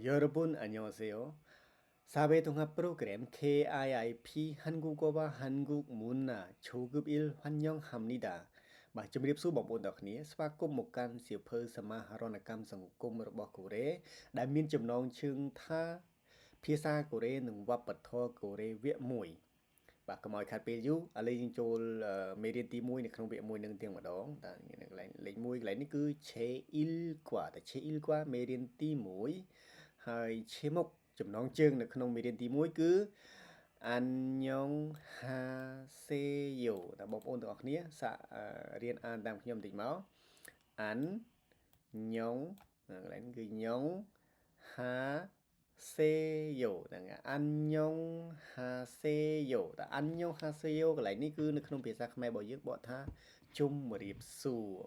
여러분 안녕하세요. 사회통합 프로그램 KIIP 한국어와 한국 문화 조급 1 환영합니다. បាទជំរាបសួរបងប្អូនទាំងគ្នាស្វាគមន៍មកកាន់សៀវភៅសមាហរណកម្មសង្គមរបស់កូរ៉េដែលមានចំណងជើងថាភាសាកូរ៉េនិងវប្បធម៌កូរ៉េវគ្គ1បាទកុំឲ្យខាត់ពេលយូរឥឡូវយើងចូលមេរៀនទី1នៅក្នុងវគ្គ1នឹងទាំងម្ដងតាកន្លែងលេខ1កន្លែងនេះគឺ Che il qua តែ Che il qua មេរៀនទី1ហើយឈាមុខចំណងជើងនៅក្នុងមេរៀនទី1គឺ Annyeonghaseyo តើបងប្អូនទាំងអស់គ្នាសាករៀនអានតាមខ្ញុំបន្តិចមក Annyeong កន្លែងនេះគឺ Nyong Haseyo ហ្នឹង Annyeonghaseyo តើ Annyeonghaseyo កន្លែងនេះគឺនៅក្នុងភាសាខ្មែររបស់យើងបកថាជម្រាបសួរ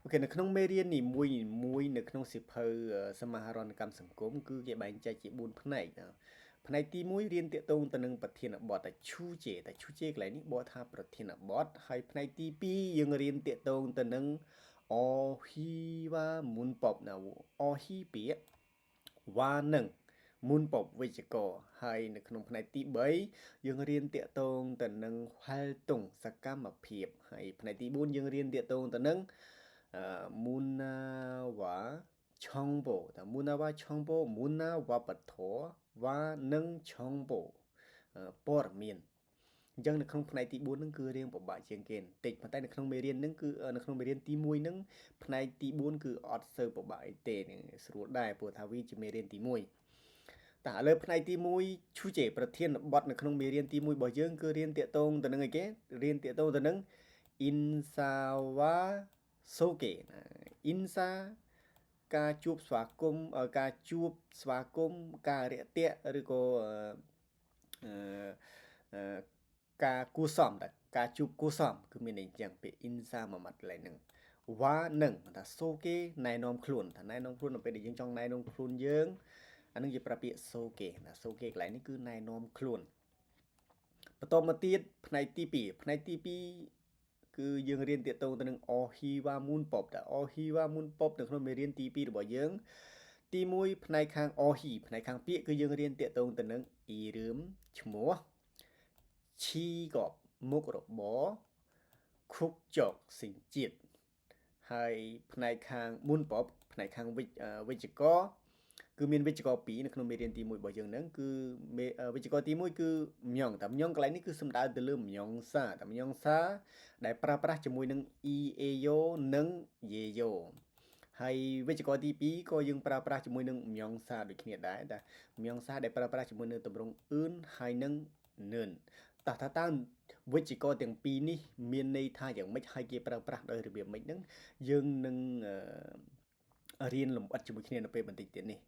អូខេនៅក្នុងមេរៀននីមួយនៅក្នុងសៀវភៅសមាហរណកម្មសង្គមគឺគេបែងចែកជា4ផ្នែកផ្នែកទី1រៀនតាក់ទងទៅនឹងប្រធានបទតែឈូជេកន្លែងនេះបកថាប្រធានបទហើយផ្នែកទី2យើងរៀនតាក់ទងទៅនឹងអហ៊ីវ៉ាមុនប៉ុបណាអហ៊ីពាកវ៉ានឹងមុនប៉ុបវិជ្ជករហើយនៅក្នុងផ្នែកទី3យើងរៀនតាក់ទងទៅនឹងហែលតុងសកម្មភាពហើយផ្នែកទី4យើងរៀនតាក់ទងទៅនឹងមុនណាវ៉ាឆុងបូតមុនណាវ៉ាឆុងបូមុនណាវ៉ាបធរវ៉ានឹងឆុងបូព័ត៌មានអញ្ចឹងនៅក្នុងផ្នែកទី4ហ្នឹងគឺរៀងពិបាកជាងគេបន្តិចប៉ុន្តែនៅក្នុងមេរៀនហ្នឹងគឺនៅក្នុងមេរៀនទី1ហ្នឹងផ្នែកទី4គឺអត់សូវពិបាកអីទេស្រួលដែរព្រោះថាវាជាមេរៀនទី1តែឥឡូវផ្នែកទី1ឈូជេប្រធានបទនៅក្នុងមេរៀនទី1របស់យើងគឺរៀនតាក់ទងទៅនឹងអីគេរៀនតាក់ទងទៅនឹង Insawa Soke Insa ការជួបស្វាគមន៍ការរាក់ទាក់ឬក៏ការគួសមតែការជួបគួសមគឺមានន័យអញ្ចឹងពាក្យ Insa មួយម៉ាត់កន្លែងហ្នឹងវ៉ានឹងថាសូគេណែនាំខ្លួនថាណែនាំខ្លួននៅពេលដែលយើងចង់ណែនាំខ្លួនយើងអានឹងជាប្រើពាក្យសូគេណាសូគេកន្លែងនេះគឺណែនាំខ្លួនបន្តមកទៀតផ្នែកទី2គឺយើងរៀនតាក់ទងទៅនឹងអហ៊ីវ៉ាមុនប៉ុបតើអហ៊ីវ៉ាមុនប៉ុបនៅក្នុងមេរៀនទី2របស់យើងទី1ផ្នែកខាងអហ៊ីផ្នែកខាងពាក្យគឺយើងរៀនតាក់ទងទៅនឹងអ៊ីរឹមឈ្មោះឈីកបមុខរបរខុកចកសិញ្ជាតិហើយផ្នែកខាងមុនប៉ុបផ្នែកខាងវិជ្ជករគឺមានវិជ្ជករ2នៅក្នុងមេរៀនទី1របស់យើងហ្នឹងគឺវិជ្ជករទី1គឺម្យ៉ងតែម្យ៉ងកន្លែងនេះគឺសំដៅទៅលើម្យ៉ងសាតែម្យ៉ងសាដែលប្រើប្រាស់ជាមួយនឹង EAYO និង YEYO ហើយវិជ្ជករទី2ក៏យើងប្រើប្រាស់ជាមួយនឹងម្យ៉ងសាដូចគ្នាដែរតែម្យ៉ងសាដែលប្រើប្រាស់ជាមួយនឹងទម្រង់អឿនហើយនឹងនឿនតើតើវិជ្ជករទាំងពីរនេះមានន័យថាយ៉ាងម៉េចហើយគេប្រើប្រាស់ដោយរបៀបម៉េចហ្នឹងយើងនឹងរៀនលម្អិតជាមួយគ្នានៅពេលបន្តិចទៀតនេះ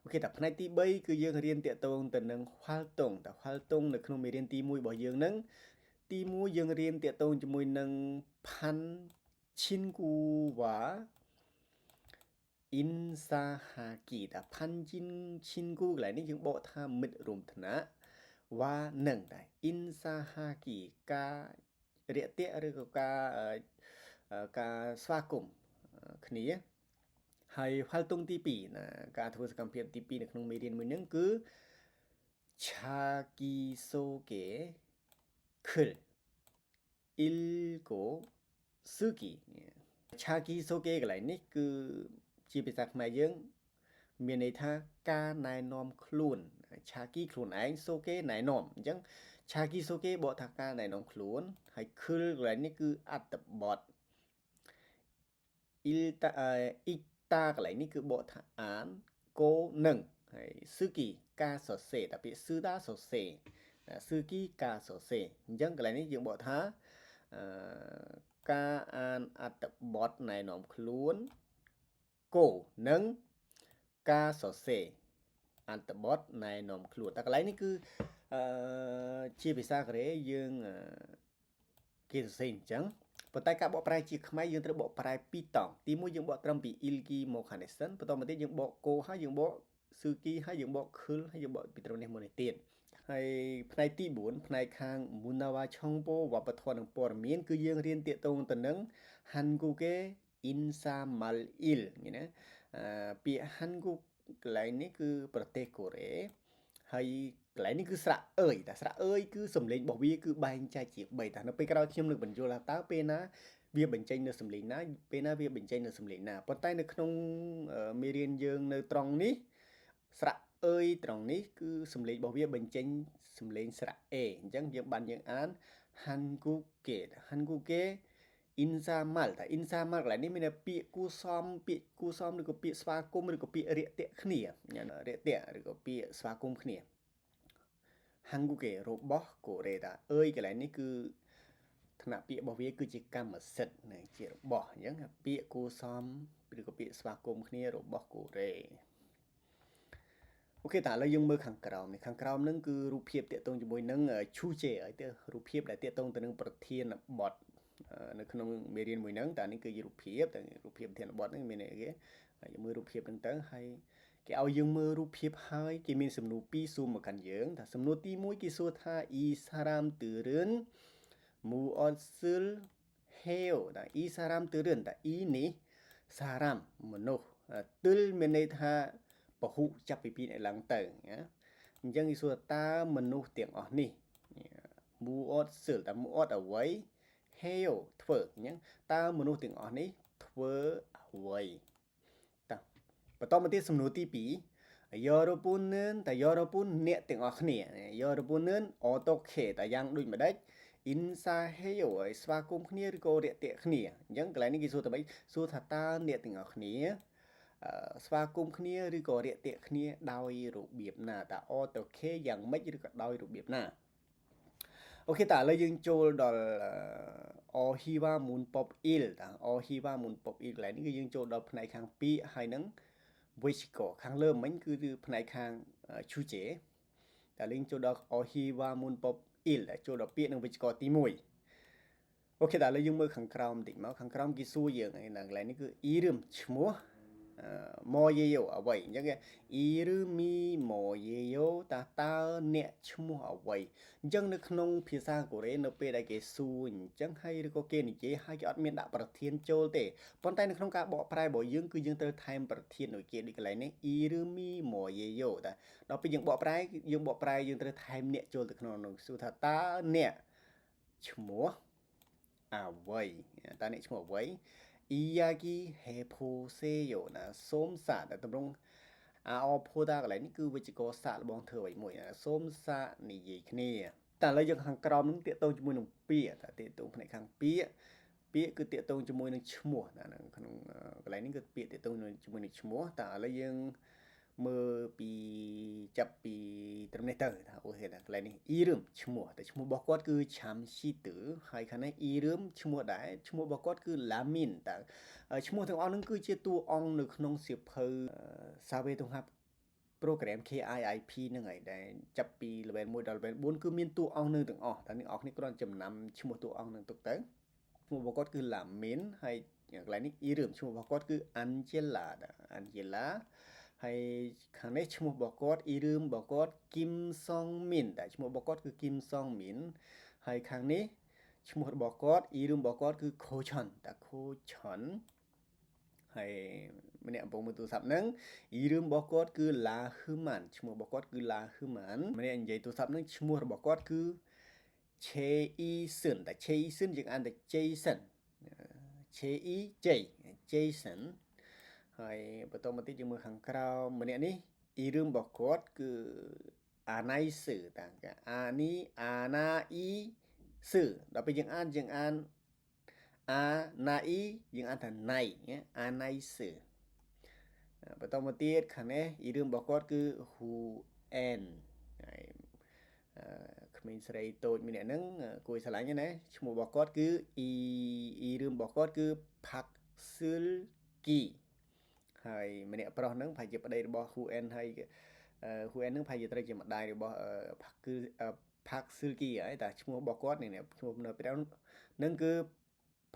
អូខេតែផ្នែកទី3គឺយើងរៀនតាក់ទងទៅនឹងហួាល់តុងតែហួាល់តុងនៅក្នុងមេរៀនទី1របស់យើងហ្នឹងទី1យើងរៀនតាក់ទងជាមួយនឹងផាន់ឈិនគូវ៉ាអ៊ីនសាហាគីតែផាន់ឈិនគូកន្លែងនេះយើងបកថាមិត្តរួមថ្នាក់វ៉ានឹងតែអ៊ីនសាហាគីការរាក់ទាក់ឬក៏ការស្វាគមន៍គ្នាហើយហួាល់តុងទី2ណាការធ្វើសកម្មភាពទី2នៅក្នុងមេរៀនមួយហ្នឹងគឺឆាគីសូកេខិលអ៊ីលកូស៊ឺគីឆាគីសូកេកន្លែងនេះគឺជាភាសាខ្មែរយើងមានន័យថាការណែនាំខ្លួនឆាគីខ្លួនឯងសូកេណែនាំអញ្ចឹងឆាគីសូកេបកថាការណែនាំខ្លួនហើយខិលកន្លែងនេះគឺអត្ថបទអ៊ីតាកន្លែងនេះគឺបកថាអានកូនឹងហើយស៊ឺគីការសរសេរតែពាក្យស៊ឺដាសរសេរស៊ឺគីការសរសេរអញ្ចឹងកន្លែងនេះយើងបកថាការអានអត្ថបទណែនាំខ្លួនកូនឹងការសរសេរអត្ថបទណែនាំខ្លួនតែកន្លែងនេះគឺជាភាសាកូរ៉េយើងគេសរសេរអញ្ចឹងប៉ុន្តែការបកប្រែជាខ្មែរយើងត្រូវបកប្រែ2តង់ទី1យើងបកត្រឹមពី ilki មក Hanesan បន្តមកទៀតយើងបកកូហើយយើងបក Suki ហើយយើងបក Khul ហើយយើងបកពីត្រឹមនេះមកនេះទៀតហើយផ្នែកទី4ផ្នែកខាង Munawa Chongpo វប្បធម៌និងព័ត៌មានគឺយើងរៀនតាក់ទងទៅនឹង Hanguke Insa Mal Il ណាពាក្យ Hanguk កន្លែងនេះគឺប្រទេសកូរ៉េហើយកន្លែងនេះគឺស្រៈអើយតែស្រៈអើយគឺសំឡេងរបស់វាគឺបែងចែកជា3តែនៅពេលក្រោយខ្ញុំនឹងបញ្យល់ថាតើពេលណាវាបញ្ចេញនៅសំឡេងណាពេលណាវាបញ្ចេញនៅសំឡេងណាប៉ុន្តែនៅក្នុងមេរៀនយើងនៅត្រង់នេះស្រៈអើយត្រង់នេះគឺសំឡេងរបស់វាបញ្ចេញសំឡេងស្រៈអេអញ្ចឹងយើងបានយើងអាន Hanguke Hanguke អ៊ីនសាម៉ាល់តែអ៊ីនសាម៉ាល់កន្លែងនេះមានតែពាក្យគួសមឬក៏ពាក្យស្វាគមន៍ឬក៏ពាក្យរាក់ទាក់គ្នារាក់ទាក់ឬក៏ពាក្យស្វាគមន៍គ្នា Hanguke របស់កូរ៉េតាអើយកន្លែងនេះគឺថ្នាក់ពាក្យរបស់វាគឺជាកម្មសិទ្ធិណាជារបស់អញ្ចឹងពាក្យគួសមឬក៏ពាក្យស្វាគមន៍គ្នារបស់កូរ៉េអូខេតើឥឡូវយើងមើលខាងក្រោមនេះខាងក្រោមហ្នឹងគឺរូបភាពតាក់ទងជាមួយនឹងឈូជេហើយទៅរូបភាពដែលតាក់ទងទៅនឹងប្រធានបទនៅក្នុងមេរៀនមួយហ្នឹងតែនេះគឺរូបភាពតែរូបភាពប្រធានបទហ្នឹងមានអីគេហើយយើងមើលរូបភាពហ្នឹងទៅហើយគេឲ្យយើងមើលរូបភាពហើយគេមានសំណួរ2សួរមកកាន់យើងថាសំណួរទី1គេសួរថា i saram turun mu otsul heo តែ i saram turun តែ i នេះ saram មនុស្សទិលមានន័យថាពហុចាប់ពី2អ្នកឡើងទៅណាអញ្ចឹងគេសួរតើមនុស្សទាំងអស់នេះ mu otsul តើ mu ot អ្វី heo ធ្វើអញ្ចឹងតើមនុស្សទាំងអស់នេះធ្វើអ្វីតើបន្តមកទៀតសំណួរទី2여러분은តែ여러분អ្នកទាំងអស់គ្នា여러분은 어떻게តែយ៉ាងដូចម្ដេច 인사해요 ឲ្យស្វាគមន៍គ្នាឬក៏រាក់ទាក់គ្នាអញ្ចឹងកន្លែងនេះគេសួរថាម៉េចសួរថាតើអ្នកទាំងអស់គ្នាស្វាគមន៍គ្នាឬក៏រាក់ទាក់គ្នាដោយរបៀបណាតើ 어떻게យ៉ាងម៉េចឬក៏ដោយរបៀបណាអូខេតើឥឡូវយើងចូលដល់Ohiwa Munpop Il តើ Ohiwa Munpop Il កន្លែងនេះគឺយើងចូលដល់ផ្នែកខាងពាក្យហើយនឹងវិជ្ជកខាងលើមិញគឺផ្នែកខាងឈូជេតែលេងចូលដល់ Ohiwa Munpop Il ចូលដល់ពាក្យនិងវិជ្ជកទី1អូខេតើឥឡូវយើងមើលខាងក្រោមបន្តិចមកខាងក្រោមគេសួរយើងហើយកន្លែងនេះគឺ i름 ឈ្មោះ뭐예요អ្វីអញ្ចឹងគេ 이름이 뭐예요 តើអ្នកឈ្មោះអ្វីអញ្ចឹងនៅក្នុងភាសាកូរ៉េនៅពេលដែលគេសួរអញ្ចឹងហើយឬក៏គេនិយាយហើយគេអត់មានដាក់ប្រធានចូលទេប៉ុន្តែនៅក្នុងការបកប្រែរបស់យើងគឺយើងត្រូវថែមប្រធានដូចគេដូចកន្លែងនេះ 이름이 뭐예요 តើដល់ពេលយើងបកប្រែយើងត្រូវថែមអ្នកចូលទៅក្នុងនោះសួរថាតើអ្នកឈ្មោះអ្វីតើអ្នកឈ្មោះអ្វី 이야기해보세요 ណាសូមសាកតែតម្រង포다កន្លែងនេះគឺវិជ្ជកសាកល្បងធ្វើអ្វីមួយសូមសាកនិយាយគ្នាតែឥឡូវយើងខាងក្រោមនឹងតាក់ទងជាមួយនឹងពាក្យតែតាក់ទងផ្នែកខាងពាក្យគឺតាក់ទងជាមួយនឹងឈ្មោះណាក្នុងកន្លែងនេះគឺពាក្យតាក់ទងជាមួយនឹងឈ្មោះតែឥឡូវយើងមើលពីចាប់ពីត្រឹមនេះទៅថាអូខេកន្លែងនេះ i름 ឈ្មោះតែឈ្មោះរបស់គាត់គឺឆាំស៊ីទឺហើយខាងនេះ i름 ឈ្មោះដែរឈ្មោះរបស់គាត់គឺឡាមីនតើឈ្មោះទាំងអស់ហ្នឹងគឺជាតួអង្គនៅក្នុងសៀវភៅសាវេតុងហាប់ program KIIP ហ្នឹងហើយដែលចាប់ពី level 1ដល់ level 4គឺមានតួអង្គនៅទាំងអស់តែអ្នកនរគ្នាគ្រាន់ចំណាំឈ្មោះតួអង្គនឹងទុកទៅឈ្មោះរបស់គាត់គឺឡាមីនហើយកន្លែងនេះ i름 ឈ្មោះរបស់គាត់គឺ Angela ហើយខាងនេះឈ្មោះរបស់គាត់ i름 របស់គាត់ Kim Song Min តែឈ្មោះរបស់គាត់គឺ Kim Song Min ហើយខាងនេះឈ្មោះរបស់គាត់ i름 របស់គាត់គឺ Ko Chon តែ Ko Chon ហើយម្នាក់កំពុងមើលទូរស័ព្ទហ្នឹង i름 របស់គាត់គឺ La Human ឈ្មោះរបស់គាត់គឺ La Human ម្នាក់និយាយទូរស័ព្ទហ្នឹងឈ្មោះរបស់គាត់គឺ Jason តែ Jason យើងអានតែ Jason Jason ហើយបន្តមកទៀតយើងមើលខាងក្រោមម្នាក់នេះ i름 របស់គាត់គឺ Anaisu តាអានេះអាណាអ៊ីសឺដល់ពេលយើងអានអាណាអ៊ីយើងអានថាណៃអាណៃសឺបន្តមកទៀតខាងនេះ i름 របស់គាត់គឺ Huen ហើយក្មេងស្រីតូចម្នាក់ហ្នឹងគួរស្រឡាញ់ណាឈ្មោះរបស់គាត់គឺ i름 របស់គាត់គឺ Park Seul-gi ហើយម្នាក់ប្រុសហ្នឹងប្រហែលជាប្តីរបស់ Huen ហើយHuen ហ្នឹងប្រហែលជាត្រូវជាម្ដាយរបស់ Park Seul-gi ហើយតែឈ្មោះរបស់គាត់នេះឈ្មោះនៅពេលហ្នឹងគឺ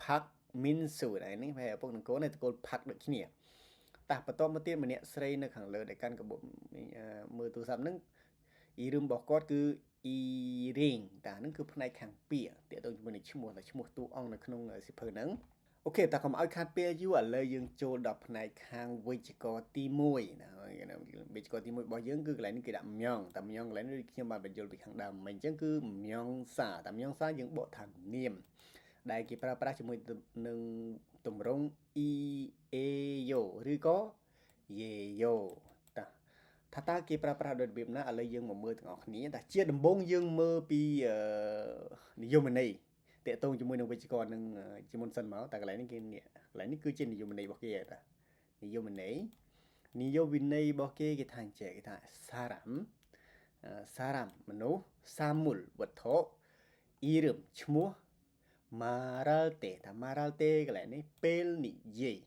Park Min-soo ដែរនេះប្រហែលឪពុកនឹងកូនតែកូន Park ដូចគ្នាតែបន្តមកទៀតម្នាក់ស្រីនៅខាងលើដែលកាន់កាបូបមើលទូរស័ព្ទហ្នឹង i름 របស់គាត់គឺ Iring តាហ្នឹងគឺផ្នែកខាងពាក្យតាក់ទងជាមួយនឹងឈ្មោះតួអង្គនៅក្នុងសៀវភៅហ្នឹងអូ អូខេតាកុំឲ្យខាត់ពេលយូរឥឡូវយើងចូលដល់ផ្នែកខាងវិជ្ជករទី1ណាវិជ្ជករទី1របស់យើងគឺកន្លែងនេះគេដាក់ម្យ៉ងតែម្យ៉ងកន្លែងនេះខ្ញុំបានបញ្យល់ពីខាងដើមមិញអញ្ចឹងគឺម្យ៉ងសាតែម្យ៉ងសាយើងបកថានាមដែលគេប្រើប្រាស់ជាមួយនឹងទម្រង់ e a yo ឬក៏ ye yo តាតើគេប្រើប្រាស់ដោយរបៀបណាឥឡូវយើងមកមើលទាំងអស់គ្នាតែជាដំបូងយើងមើលពីនិយមន័យតកតងជាមួយនឹងវិជ្ជករនឹងជាមុនសិនមកតែកន្លែងនេះគេកន្លែងនេះគឺជានិយមន័យរបស់គេតានិយមន័យរបស់គេគេថាអញ្ចឹងគេថាសារ៉ាំមនុស្សសាមុលវត្ថុអ៊ីរឹមឈ្មោះម៉ារ៉ាល់តេថាម៉ារ៉ាល់តេកន្លែងនេះពេលនិយាយ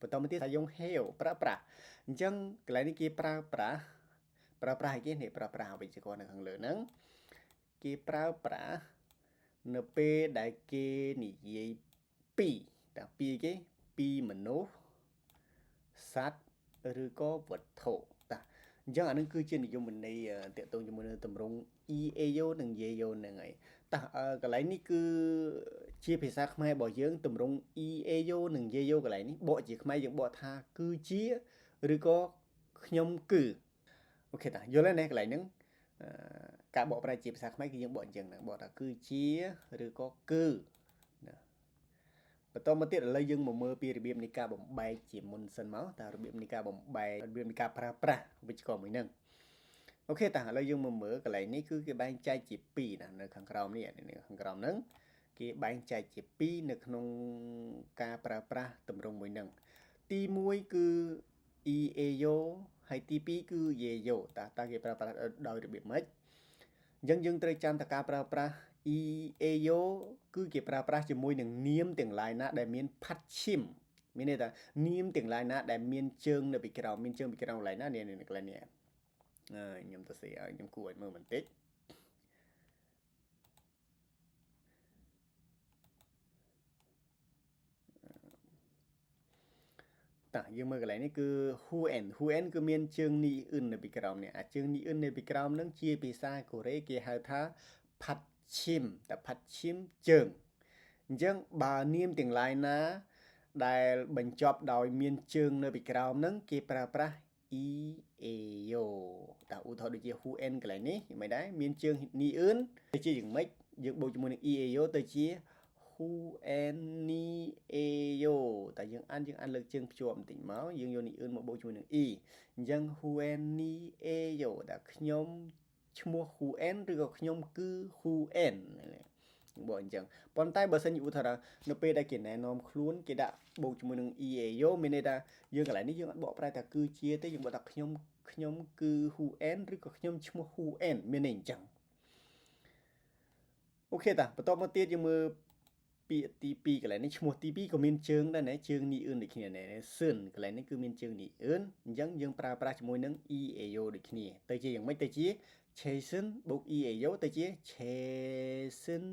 បន្តមកទៀតថាយើងហេវប្រើប្រាស់អញ្ចឹងកន្លែងនេះគេប្រើប្រាស់ឲ្យគេនេះប្រើប្រាស់វិជ្ជករនៅខាងលើហ្នឹងគេប្រើប្រាស់នៅពេលដែលគេនិយាយពីតាពីគេពីមនុស្សសត្វឬក៏វត្ថុតាអញ្ចឹងអានឹងគឺជានិយមន័យតកតងជាមួយនឹងទម្រង់ EAO និង YEO ហ្នឹងហើយតាកន្លែងនេះគឺជាភាសាខ្មែររបស់យើងទម្រង់ EAO និង YEO កន្លែងនេះបកជាខ្មែរយើងបកថាគឺជាឬក៏ខ្ញុំគឺអូខេតាយល់ហើយណាកន្លែងហ្នឹងការបកប្រែជាភាសាខ្មែរគឺយើងបកអញ្ចឹងណាបកថាគឺជាឬក៏គឺណាបន្តមកទៀតឥឡូវយើងមកមើលពីរបៀបនៃការបំបែកជាមុនសិនមកតើរបៀបនៃការបំបែករបៀបនៃការប្រើប្រាស់វិជ្ជករមួយហ្នឹងអូខេតាឥឡូវយើងមកមើលកន្លែងនេះគឺគេបែងចែកជា2ណានៅខាងក្រោមនេះខាងក្រោមហ្នឹងគេបែងចែកជា2នៅក្នុងការប្រើប្រាស់ទម្រង់មួយហ្នឹងទី1គឺ EAO ហើយទី2គឺ YEO តើគេប្រើប្រាស់ដោយរបៀបម៉េចអញ្ចឹងយើងត្រូវចាំថាការប្រើប្រាស់ EAO គឺគេប្រើប្រាស់ជាមួយនឹងនាមទាំងឡាយណាដែលមានផាត់ឈីមមានន័យថានាមទាំងឡាយណាដែលមានជើងនៅពីក្រោមមានជើងពីក្រោមកន្លែងណានេះកន្លែងនេះខ្ញុំទៅសេឲ្យខ្ញុំគួរឲ្យមើលបន្តិចតាយើងមើលកន្លែងនេះគឺ huen គឺមានជើងនីអ៊ឹននៅពីក្រោមនេះជើងនីអ៊ឹននៅពីក្រោមហ្នឹងជាភាសាកូរ៉េគេហៅថាផាត់ឈីមតែផាត់ឈីមជើងអញ្ចឹងបើនាមទាំងឡាយណាដែលបញ្ចប់ដោយមានជើងនៅពីក្រោមហ្នឹងគេប្រើប្រាស់ EAO តើឧទាហរណ៍ដូចជា huen កន្លែងនេះមិនដែរមានជើងនីអ៊ឹនទៅជាយ៉ាងម៉េចយើងបូកជាមួយនឹង EAO ទៅជា huenio តែយើងអានលើកជើងភ្ជាប់បន្តិចមកយើងយកនីអ៊ឹនមកបូកជាមួយនឹង e អញ្ចឹង huenio ដែលខ្ញុំឈ្មោះ huen ឬក៏ខ្ញុំគឺ huen បូកអញ្ចឹងប៉ុន្តែបើសិនជាឧទាហរណ៍នៅពេលដែលគេណែនាំខ្លួនគេដាក់បូកជាមួយនឹង EAO មានន័យថាយើងកន្លែងនេះយើងអត់បកប្រែថាគឺជាទេយើងបកថាខ្ញុំគឺ huen ឬក៏ខ្ញុំឈ្មោះ huen មានន័យអញ្ចឹងអូខេតាបន្តមកទៀតយើងមើលពាក្យទី2កន្លែងនេះឈ្មោះទី2ក៏មានជើងដែរណាជើងនីអ៊ឹនដូចគ្នាដែរស៊ឹនកន្លែងនេះគឺមានជើងនីអ៊ឹនអញ្ចឹងយើងប្រើប្រាស់ជាមួយនឹង EAO ដូចគ្នាទៅជាយ៉ាងម៉េចទៅជា Jason បូក EAO ទៅជា Jason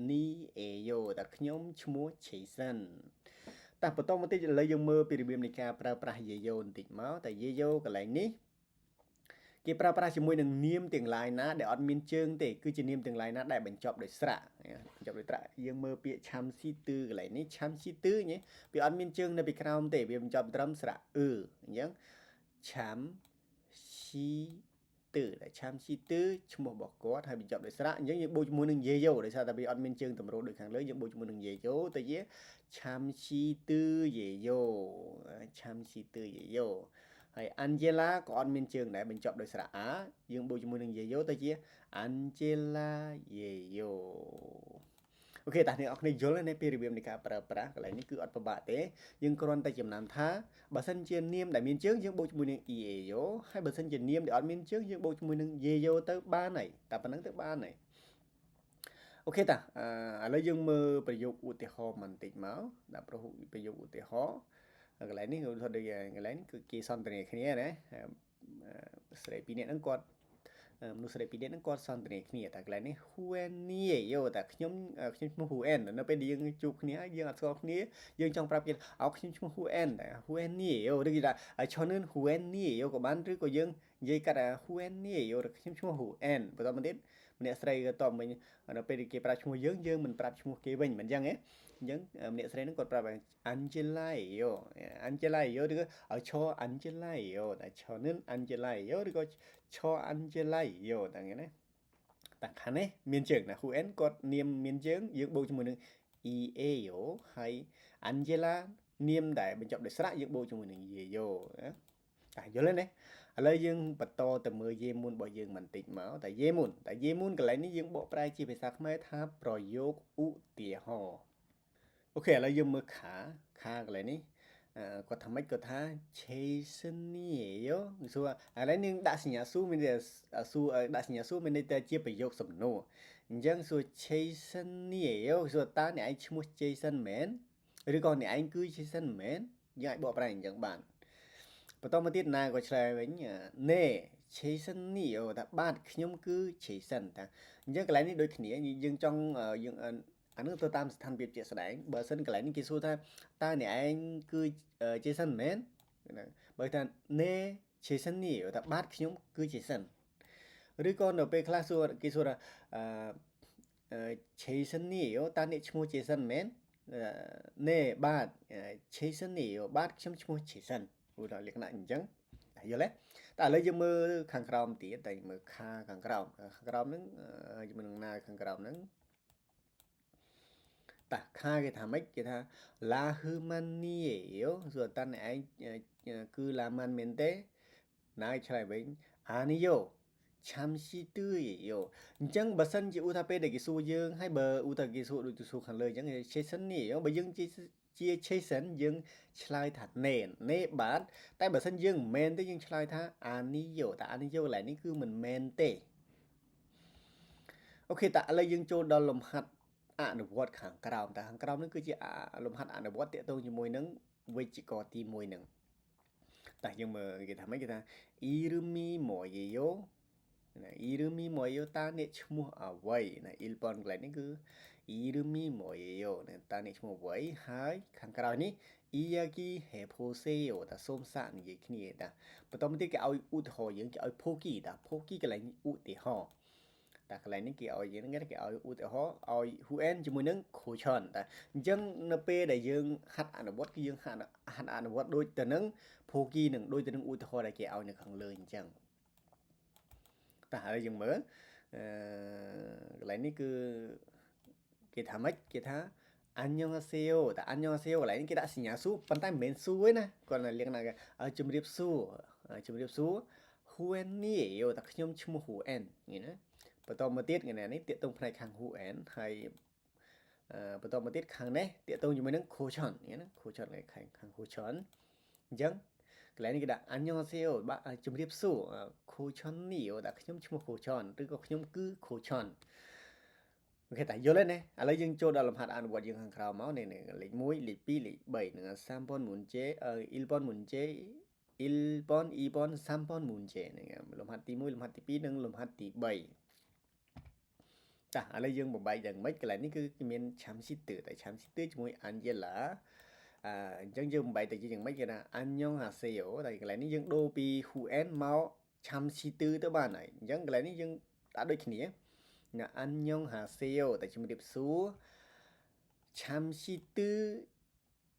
ni ayo តែខ្ញុំឈ្មោះ Jason តែបន្តមកទៀតឥឡូវយើងមើលពីរបៀបនៃការប្រើប្រាស់ Yayo បន្តិចមកតែ Yayo កន្លែងនេះគេប្រើប្រាស់ជាមួយនឹងនាមទាំងឡាយណាដែលអត់មានជើងទេគឺជានាមទាំងឡាយណាដែលបញ្ចប់ដោយស្រៈយើងមើលពាក្យឆាំស៊ីទឺកន្លែងនេះឆាំស៊ីទឺវាអត់មានជើងនៅពីក្រោមទេវាបញ្ចប់ត្រឹមស្រៈអឺអញ្ចឹងឆាំស៊ីទឺដែលឆាំស៊ីទឺឈ្មោះរបស់គាត់ហើយបញ្ចប់ដោយស្រៈអញ្ចឹងយើងបូកជាមួយនឹងយេយ៉ូដោយសារតែវាអត់មានជើងតម្រូវដូចខាងលើយើងបូកជាមួយនឹងយេយ៉ូទៅជាឆាំស៊ីទឺយេយ៉ូឆាំស៊ីទឺយេយ៉ូហើយ Angela ក៏អត់មានជើងដែរបញ្ចប់ដោយស្រៈអាយើងបូកជាមួយនឹង Yayo ទៅជា Angela Yayo អូខេតាអ្នកនរគ្នាយល់ទេពីរបៀបនៃការប្រើប្រាស់កន្លែងនេះគឺអត់ពិបាកទេយើងគ្រាន់តែចំណាំថាបើសិនជានាមដែលមានជើងយើងបូកជាមួយនឹង Yayo ហើយបើសិនជានាមដែលអត់មានជើងយើងបូកជាមួយនឹង Yayo ទៅបានហើយតែប៉ុណ្្នឹងទៅបានហើយអូខេតាឥឡូវយើងមើលប្រយោគឧទាហរណ៍បន្តិចមកដាក់ប្រយោគឧទាហរណ៍កន្លែងនេះដូចកន្លែងគឺគេសន្ទនាគ្នាណាស្រីពីរនាក់ហ្នឹងគាត់មនុស្សស្រីពីរនាក់ហ្នឹងគាត់សន្ទនាគ្នាតែកន្លែងនេះ Huenie យោតែខ្ញុំឈ្មោះ Huen នៅពេលដែលយើងជួបគ្នាយើងអត់ស្គាល់គ្នាយើងចង់ប្រាប់គេខ្ញុំឈ្មោះ Huen តែ Huenie យោឬគេថាឈ្មោះ Huenie យោក៏បានឬក៏យើងនិយាយកាត់ថា Huenie យោខ្ញុំឈ្មោះ Huen បន្តមកទៀត អ្នកស្រីក៏តបមិញដល់ពេលគេប្រាប់ឈ្មោះយើងមិនប្រាប់ឈ្មោះគេវិញមិនអញ្ចឹងហ៎អញ្ចឹងអ្នកស្រីហ្នឹងគាត់ប្រាប់ថា Angela យោ Angela យោឬក៏ឲ្យឈរ Angela យោតែឈរនឹង Angela យោឬក៏ឈរ Angela យោតែហ្នឹងណាតែខាងនេះមានជើងណា Huen គាត់នាមមានជើងយើងបូកជាមួយនឹង EA យោហើយ Angela នាមដែលបញ្ចប់ដោយស្រៈយើងបូកជាមួយនឹង Ye យោណាតែយល់ទេណាឥឡូវយើងបន្តទៅមើលយេមូនរបស់យើងបន្តិចមកតែយេមូនកន្លែងនេះយើងបកប្រែជាភាសាខ្មែរថាប្រយោគឧទាហរណ៍អូខេឥឡូវយើងមើលខាកន្លែងនេះគាត់ថាម៉េចគាត់ថា Chasenia សួរឥឡូវនឹងដាក់សញ្ញាសួរមានតែសួរដាក់សញ្ញាសួរមានន័យថាជាប្រយោគសំណួរអញ្ចឹងសួរ Chasenia សួរតើអ្នកឯងឈ្មោះ Jason មែនឬក៏អ្នកឯងគឺ Jason មែនយើងអាចបកប្រែអញ្ចឹងបានបន្តមកទៀតណាក៏ឆ្លើយវិញណែ Jason នេះថាបាទខ្ញុំគឺ Jason តាអញ្ចឹងកន្លែងនេះដូចគ្នាយើងចង់យើងអានោះទៅតាមស្ថានភាពជាក់ស្ដែងបើសិនកន្លែងនេះគេសួរថាតើអ្នកឯងគឺ Jason មែនបើថាណែ Jason នេះថាបាទខ្ញុំគឺ Jason ឬក៏នៅពេលខ្លះគេសួរថាJason នេះតើអ្នកឈ្មោះ Jason មែនណែបាទ Jason នេះបាទខ្ញុំឈ្មោះ Jason ឧទាហរណ៍លក្ខណៈអញ្ចឹងយល់ទេតែឥឡូវយើងមើលខាងក្រោមទៀតតែមើលខាងក្រោមហ្នឹងជាមួយនឹងណាខាងក្រោមហ្នឹងតាខាគេថាម៉េចគេថា La Hermanie សួរតើអ្នកឯងគឺ La Man មែនទេណាឆ្លើយវិញអានេះយោឆាំស៊ីទឿយោអញ្ចឹងបើសិនជាឧទាហរណ៍ពេលដែលគេសួរយើងហើយបើឧទាហរណ៍គេសួរដូចទៅសួរខាងលើអញ្ចឹង Jason នេះបើយើងជា Jason យើងឆ្លើយថាណែបាទតែបើសិនយើងមិនមែនទេយើងឆ្លើយថាអានេះយោតែអានេះយោកន្លែងនេះគឺមិនមែនទេអូខេតែឥឡូវយើងចូលដល់លំហាត់អនុវត្តខាងក្រោមតែខាងក្រោមនេះគឺជាលំហាត់អនុវត្តទាក់ទងជាមួយនឹងវិជ្ជាករទី1ហ្នឹងតែយើងមើលគេថាម៉េចគេថា Irumi moyo ណា Irumi moyo តើអ្នកឈ្មោះអ្វីណា Ilpon កន្លែងនេះគឺ Irumi moyo ណាតើអ្នកឈ្មោះអ្វីហើយខាងក្រោយនេះ Iyaki heposeo តាសូមសាកនិយាយគ្នាតាបន្តមកទៀតគេឲ្យឧទាហរណ៍យើងគេឲ្យ Poki តា Poki កន្លែងឧទាហរណ៍តែកន្លែងនេះគេឲ្យយើងគេឲ្យឧទាហរណ៍ឲ្យ Huen ជាមួយនឹង Kochon តែអញ្ចឹងនៅពេលដែលយើងហាត់អនុវត្តគឺយើងហាត់អនុវត្តដូចទៅនឹង Poki នឹងដូចទៅនឹងឧទាហរណ៍ដែលគេឲ្យនៅខាងលើអញ្ចឹងតែហើយយើងមើលកន្លែងនេះគឺគេថាម៉េចគេថាអញ្ញងអាសេអូតែអញ្ញងអាសេអូកន្លែងនេះគេដាក់សញ្ញាសួរប៉ុន្តែមិនមែនសួរទេណាគាត់លៀងណាគេជំរាបសួរ Huen នេះតែខ្ញុំឈ្មោះ Huen នេះណាបន្តមកទៀតថ្ងៃនេះតាកតងផ្នែកខាង Huen ហើយបន្តមកទៀតខាងនេះតាកតងជាមួយនឹង Kochon ណា Kochon ខាង Kochon អញ្ចឹងកន្លែងនេះគេដាក់អញ្ញងអាសេអូបាទជំរាបសួរ Kochon នេះតែខ្ញុំឈ្មោះ Kochon ឬក៏ខ្ញុំគឺ Kochonអូខេតែយល់ទេណាឥឡូវយើងចូលដល់លំហាត់អនុវត្តយើងខាងក្រោមមកនេះលេខ1លេខ2លេខ3នឹង3 문제 1번 문제 1번 2번 3번 문제 ហ្នឹងលំហាត់ទី1លំហាត់ទី2និងលំហាត់ទី3ចាឥឡូវយើងបំបែកយ៉ាងម៉េចកន្លែងនេះគឺមានឆាំស៊ីទើតែឆាំស៊ីទើជាមួយ Angela អញ្ចឹងយើងបំបែកទៅជាយ៉ាងម៉េចគេថា Annyeong Haseyo តែកន្លែងនេះយើងដូរពី Huen មកឆាំស៊ីទើទៅបានហើយអញ្ចឹងកន្លែងនេះយើងដាក់ដូចគ្នាណា Annyeong Haseyo តែជំរាបសួរឆាំស៊ីទើ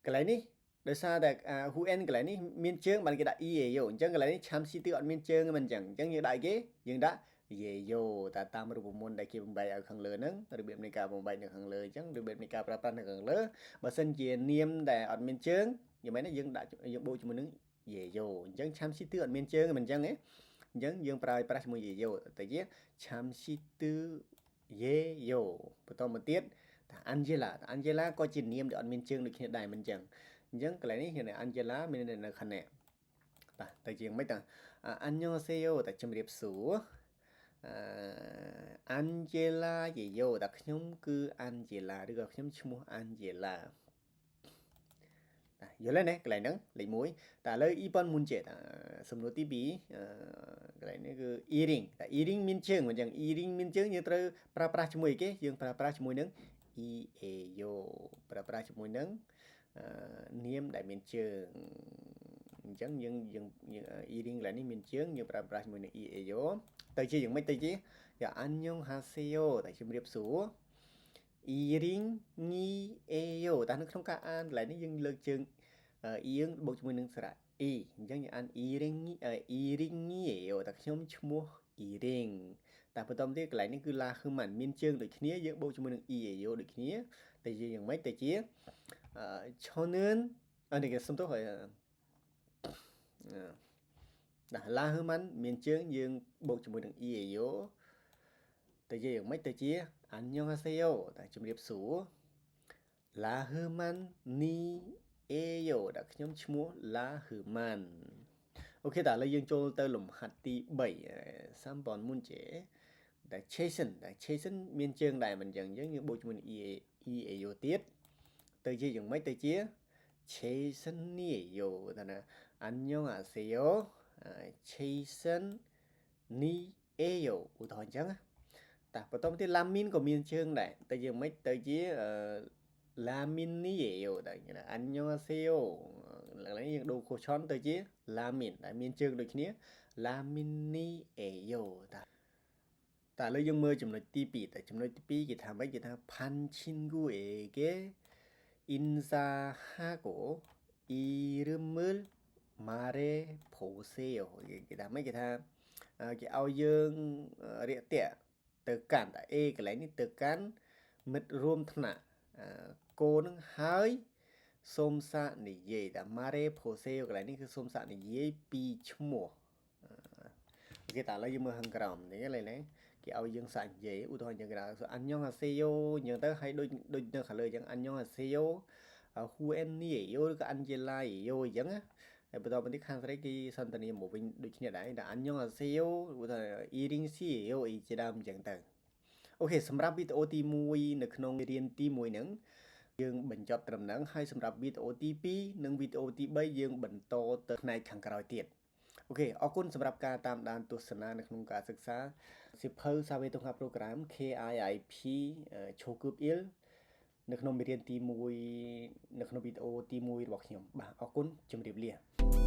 កន្លែងនេះដោយសារតែ Huen កន្លែងនេះមានជើងបានគេដាក់ EA អញ្ចឹងកន្លែងនេះឆាំស៊ីទើអត់មានជើងមិនអញ្ចឹងយើងដាក់គេយើងដាក់ Yeyo តែតាមរូបមន្តដែលគេបំបែកឲ្យខាងលើហ្នឹងរបៀបនៃការបំបែកនៅខាងលើអញ្ចឹងរបៀបនៃការប្រើប្រាស់នៅខាងលើបើសិនជានាមដែលអត់មានជើងយ៉ាងម៉េចយើងដាក់យើងបូកជាមួយនឹង Yeyo អញ្ចឹងឆាំស៊ីទើអត់មានជើងមិនអញ្ចឹងទេអញ្ចឹងយើងប្រើឲ្យប្រាស់ជាមួយ Yeyo តែជាឆាំស៊ីទើ Yeyo បន្តមកទៀតថា Angela ក៏ជានាមដែលអត់មានជើងដូចគ្នាដែរមិនអញ្ចឹងកន្លែងនេះគឺ Angela មាននៅខាងនេះបាទតែជាមិនតា Annyeonghaseyo តែជំរាបសួរAngela យាយតែខ្ញុំគឺ Angela ឬក៏ខ្ញុំឈ្មោះ Angela យល់ទេណាកន្លែងហ្នឹងលេខ1តែឥឡូវ Ipon Munche សំណួរទី2កន្លែងនេះគឺ earring តែ earring មានជើងមិនអញ្ចឹង earring មានជើងយើងត្រូវប្រើប្រាស់ជាមួយគេយើងប្រើប្រាស់ជាមួយនឹង eayo ប្រើប្រាស់ជាមួយនឹងនាមដែលមានជើង អញ្ចឹងយើង eating ឡើយនេះមានជើងយើងប្រើប្រាស់ជាមួយនឹង eo ទៅជាយ៉ាងម៉េចទៅជាយ៉ា 안녕하세요 តែជំរាបសួរ eating ni eo តែនៅក្នុងការអានកន្លែងនេះយើងលើកជើងយើងបូកជាមួយនឹងសារៈ e អញ្ចឹងយើងអាន eating ni eo តែខ្ញុំឈ្មោះ eating តែបន្តទៀតកន្លែងនេះគឺ la គឺមិនមានជើងដូចគ្នាយើងបូកជាមួយនឹង eo ដូចគ្នាតែជាយ៉ាងម៉េចទៅជា저는នេះគេសុំទោសហើយដាក់ la គឺមិនមានជើងយើងបូកជាមួយនឹង eo ទៅជាយ៉ាងម៉េចទៅជា 안녕하세요 តែជំរាបសួរ La Herman ni Eyo ដែលខ្ញុំឈ្មោះ La Herman អូខេតើឥឡូវយើងចូលទៅលំហាត់ទី3 Sambon Munche ដែល Jason មានជើងដែរមិនអញ្ចឹងយើងបូកជាមួយនឹង Eyo ទៀតទៅជាយ៉ាងម៉េចទៅជា Jason ni Eyo ថាណា 안녕하세요 Jason ni Eyo ឧទាហរណ៍អញ្ចឹងតែបន្តមកទៀត Lamin ក៏មានជើងដែរតែយ៉ាងម៉េចទៅជា Lamin이에요 តែ안녕하세요 ឡើយយើងដូរ question ទៅជា Lamin ដែលមានជើងដូចគ្នា Lamin이에요 តែឥឡូវយើងមើលចំណុចទី2តែចំណុចទី2គេថាម៉េចគេថា 판친구에게 인사하고 이름을 말해 보세요 គេថាម៉េចគេថាគេឲ្យយើងរាក់ទាក់ទៅកាន់តែ A កន្លែងនេះទៅកាន់មិត្តរួមថ្នាក់គោនឹងហើយសូមសាកនិយាយតែ Mare Poseo កន្លែងនេះគឺសូមសាកនិយាយពីឈ្មោះគេតែឥឡូវយើងមើលខាងក្រោមនេះឡើយណាគេឲ្យយើងសាកនិយាយឧទាហរណ៍យ៉ាងក្រៅ 안녕하세요 អញ្ចឹងទៅឲ្យដូចនៅខាងលើអញ្ចឹង 안녕하세요 후엔니에요 ឬក៏ 안젤라예요 អញ្ចឹងណាហើយបន្តមកទៀតខាងស្រីគេសន្ទនាមកវិញដូចគ្នាដែរតែ 안녕하세요 ឧទាហរណ៍ 이링시예요 អីជាដើមអញ្ចឹងទៅអូខេសម្រាប់វីដេអូទី1នៅក្នុងរៀនទី1ហ្នឹងយើងបញ្ចប់ត្រឹមហ្នឹងហើយសម្រាប់វីដេអូទី2និងវីដេអូទី3យើងបន្តទៅផ្នែកខាងក្រោយទៀតអូខេអរគុណសម្រាប់ការតាមដានទស្សនានៅក្នុងការសិក្សាសៀវភៅសាវេតុងហាប្រូក្រាម KIIP ឈូគូបអ៊ីលនៅក្នុងមេរៀនទី1នៅក្នុងវីដេអូទី1របស់ខ្ញុំបាទអរគុណជម្រាបលា